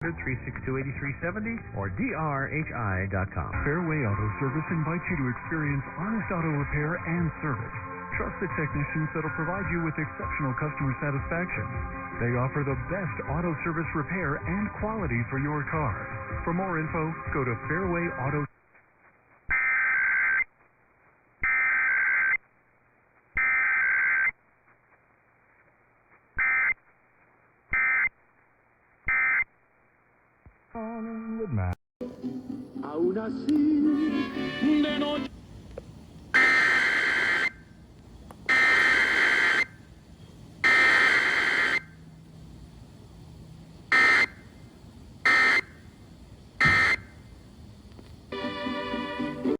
362-8370 or drhi.com. Fairway Auto Service invites you to experience honest auto repair and service. Trusted technicians that'll provide you with exceptional customer satisfaction. They offer the best auto service repair and quality for your car. For more info, go to Fairway Auto. Aún así, de noche.